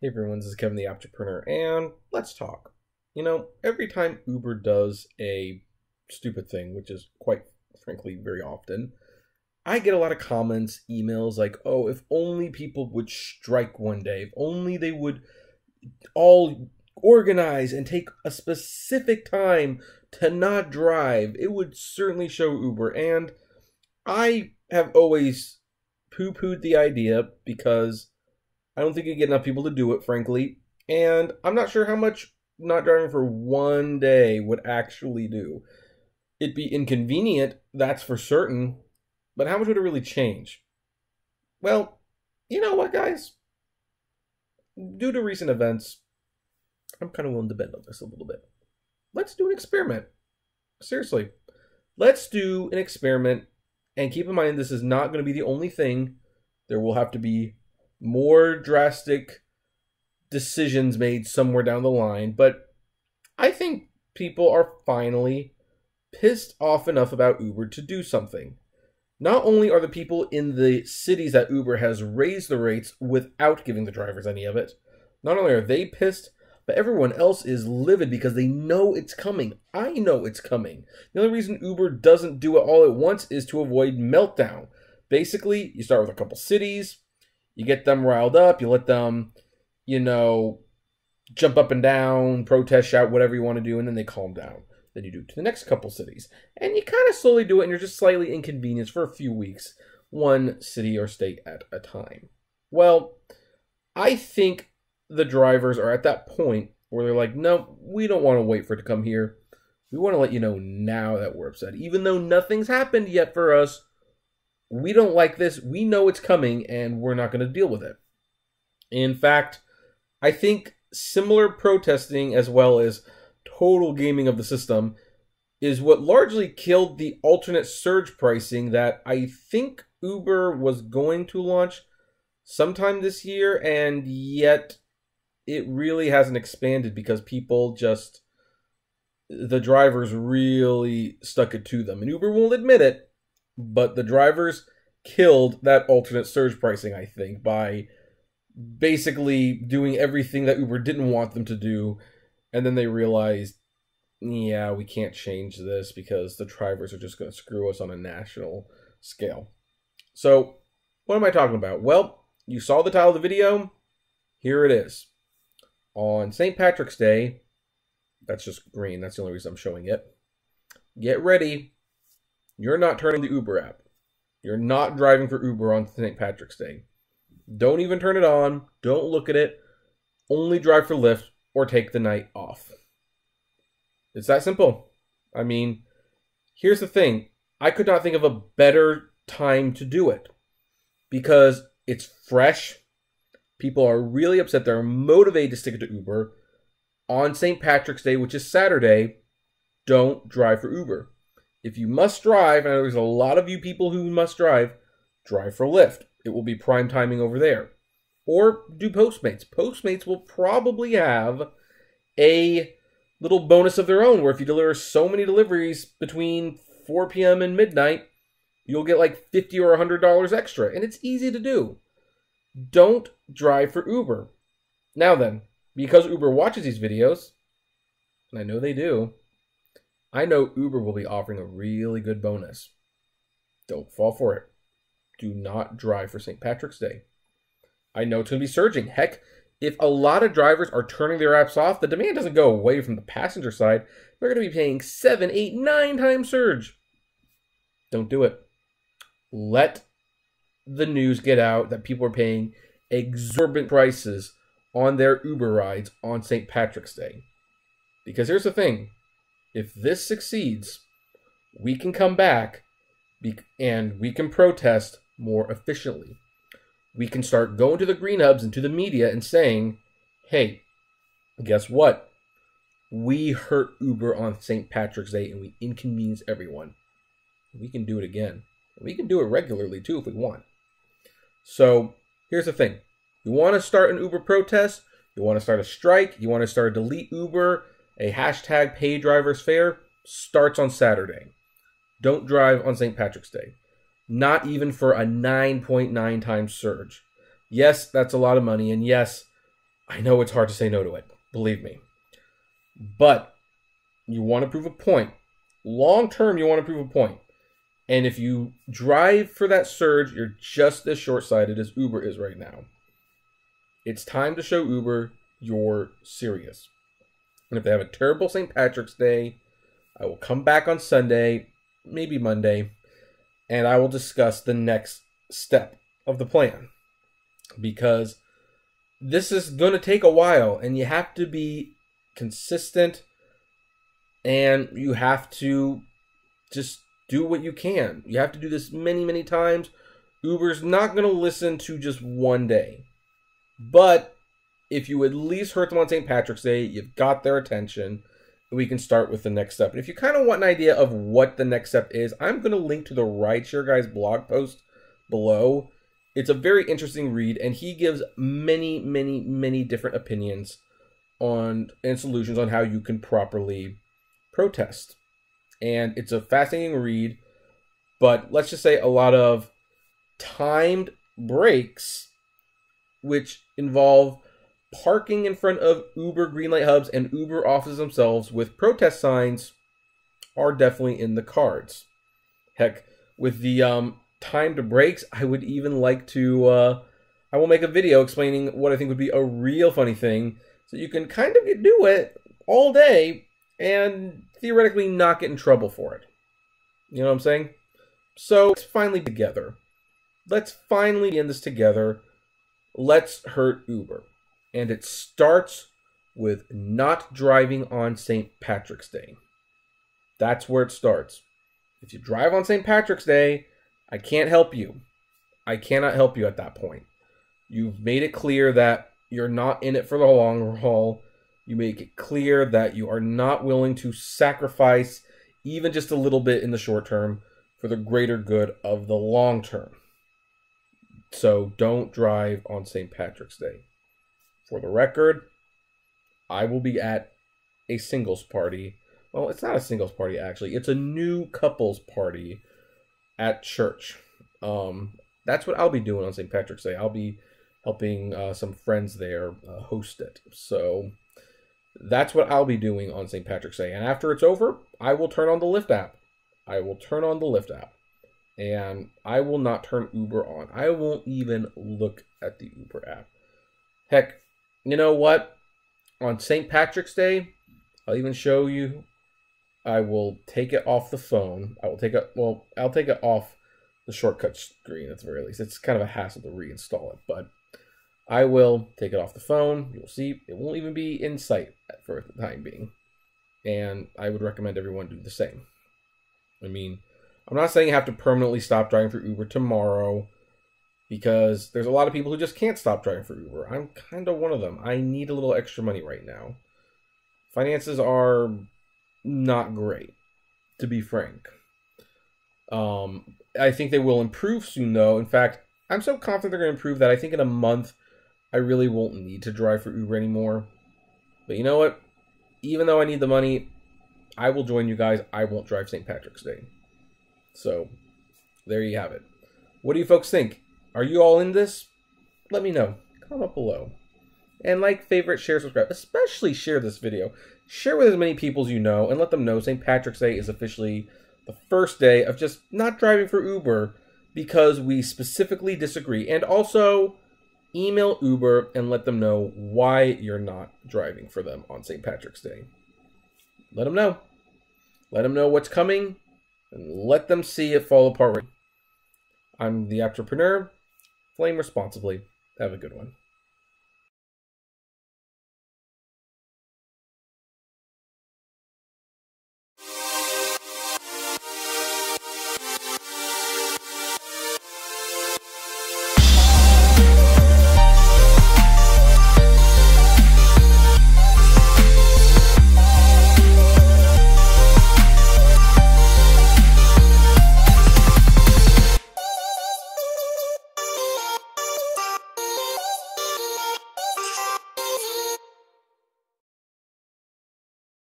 Hey everyone, this is Kevin the Entrepreneur, and let's talk. You know, every time Uber does a stupid thing, which is quite frankly very often, I get a lot of comments, emails like, oh, if only people would strike one day, if only they would all organize and take a specific time to not drive, it would certainly show Uber. And I have always poo-pooed the idea because I don't think you get enough people to do it, frankly. And I'm not sure how much not driving for one day would actually do. It'd be inconvenient, that's for certain. But how much would it really change? Well, you know what, guys? Due to recent events, I'm kind of willing to bend on this a little bit. Let's do an experiment. Seriously. Let's do an experiment. And keep in mind, this is not going to be the only thing. There will have to be more drastic decisions made somewhere down the line, but I think people are finally pissed off enough about Uber to do something. Not only are the people in the cities that Uber has raised the rates without giving the drivers any of it, not only are they pissed, but everyone else is livid because they know it's coming. I know it's coming. The only reason Uber doesn't do it all at once is to avoid meltdown. Basically, you start with a couple cities, you get them riled up, you let them, jump up and down, protest, shout, whatever you want to do, and then they calm down. Then you do it to the next couple cities. And you kind of slowly do it, and you're just slightly inconvenienced for a few weeks, one city or state at a time. Well, I think the drivers are at that point where they're like, no, we don't want to wait for it to come here. We want to let you know now that we're upset. Even though nothing's happened yet for us, we don't like this, we know it's coming, and we're not going to deal with it. In fact, I think similar protesting as well as total gaming of the system is what largely killed the alternate surge pricing that I think Uber was going to launch sometime this year, and yet it really hasn't expanded because the drivers really stuck it to them. And Uber won't admit it, but the drivers killed that alternate surge pricing, I think, by basically doing everything that Uber didn't want them to do. And then they realized, yeah, we can't change this because the drivers are just going to screw us on a national scale. So, what am I talking about? Well, you saw the title of the video. Here it is. On St. Patrick's Day, that's just green. That's the only reason I'm showing it. Get ready. You're not turning the Uber app. You're not driving for Uber on St. Patrick's Day. Don't even turn it on. Don't look at it. Only drive for Lyft or take the night off. It's that simple. I mean, here's the thing. I could not think of a better time to do it because it's fresh. People are really upset. They're motivated to stick it to Uber. On St. Patrick's Day, which is Saturday, don't drive for Uber. If you must drive, and there's a lot of you people who must drive for Lyft. It will be prime timing over there. Or do Postmates. Postmates will probably have a little bonus of their own where if you deliver so many deliveries between 4 p.m. and midnight, you'll get like $50 or $100 extra. And it's easy to do. Don't drive for Uber. Now then, because Uber watches these videos, and I know they do, I know Uber will be offering a really good bonus. Don't fall for it. Do not drive for St. Patrick's Day. I know it's going to be surging. Heck, if a lot of drivers are turning their apps off, the demand doesn't go away from the passenger side. They're going to be paying 7, 8, 9 times surge. Don't do it. Let the news get out that people are paying exorbitant prices on their Uber rides on St. Patrick's Day. Because here's the thing. If this succeeds, we can come back and we can protest more efficiently. We can start going to the green hubs and to the media and saying, hey, guess what? We hurt Uber on St. Patrick's Day and we inconvenience everyone. We can do it again. We can do it regularly too if we want. So here's the thing. You want to start an Uber protest? You want to start a strike? You want to start a delete Uber? A hashtag paydriversfare starts on Saturday. Don't drive on St. Patrick's Day. Not even for a 9.9 times surge. Yes, that's a lot of money. And yes, I know it's hard to say no to it, believe me. But you want to prove a point. Long term, you want to prove a point. And if you drive for that surge, you're just as short-sighted as Uber is right now. It's time to show Uber you're serious. And if they have a terrible St. Patrick's Day, I will come back on Sunday, maybe Monday, and I will discuss the next step of the plan. Because this is going to take a while, and you have to be consistent, and you have to just do what you can. You have to do this many, many times. Uber's not going to listen to just one day. But if you at least hurt them on St. Patrick's Day, you've got their attention, and we can start with the next step. And if you kind of want an idea of what the next step is, I'm going to link to the Rideshare Guy's blog post below. It's a very interesting read, and he gives many, many, many different opinions on and solutions on how you can properly protest. And it's a fascinating read, but let's just say a lot of timed breaks, which involve parking in front of Uber green light hubs and Uber offices themselves with protest signs, are definitely in the cards. Heck, with the timed breaks, I would even like to, I will make a video explaining what I think would be a real funny thing, so you can kind of do it all day and theoretically not get in trouble for it. You know what I'm saying? So let's finally together. Let's finally end this together. Let's hurt Uber. And it starts with not driving on St. Patrick's Day. That's where it starts. If you drive on St. Patrick's Day, I can't help you. I cannot help you at that point. You've made it clear that you're not in it for the long haul. You make it clear that you are not willing to sacrifice even just a little bit in the short term for the greater good of the long term. So don't drive on St. Patrick's Day. For the record, I will be at a singles party. Well, it's not a singles party, actually. It's a new couples party at church. That's what I'll be doing on St. Patrick's Day. I'll be helping some friends there host it. So that's what I'll be doing on St. Patrick's Day. And after it's over, I will turn on the Lyft app. And I will not turn Uber on. I won't even look at the Uber app. Heck, you know what? On St. Patrick's Day, I'll even show you. I will take it off the phone. I'll take it off the shortcut screen at the very least. It's kind of a hassle to reinstall it, but I will take it off the phone. You'll see it won't even be in sight for the time being. And I would recommend everyone do the same. I mean, I'm not saying you have to permanently stop driving for Uber tomorrow, because there's a lot of people who just can't stop driving for Uber. I'm kind of one of them. I need a little extra money right now. Finances are not great, to be frank. I think they will improve soon, though. In fact, I'm so confident they're going to improve that I think in a month, I really won't need to drive for Uber anymore. But you know what? Even though I need the money, I will join you guys. I won't drive St. Patrick's Day. So, there you have it. What do you folks think? Are you all in this? Let me know. Comment below. And like, favorite, share, subscribe. Especially share this video. Share with as many people as you know, and let them know St. Patrick's Day is officially the first day of just not driving for Uber because we specifically disagree. And also, email Uber and let them know why you're not driving for them on St. Patrick's Day. Let them know. Let them know what's coming, and let them see it fall apart. I'm the entrepreneur. Flame responsibly. Have a good one.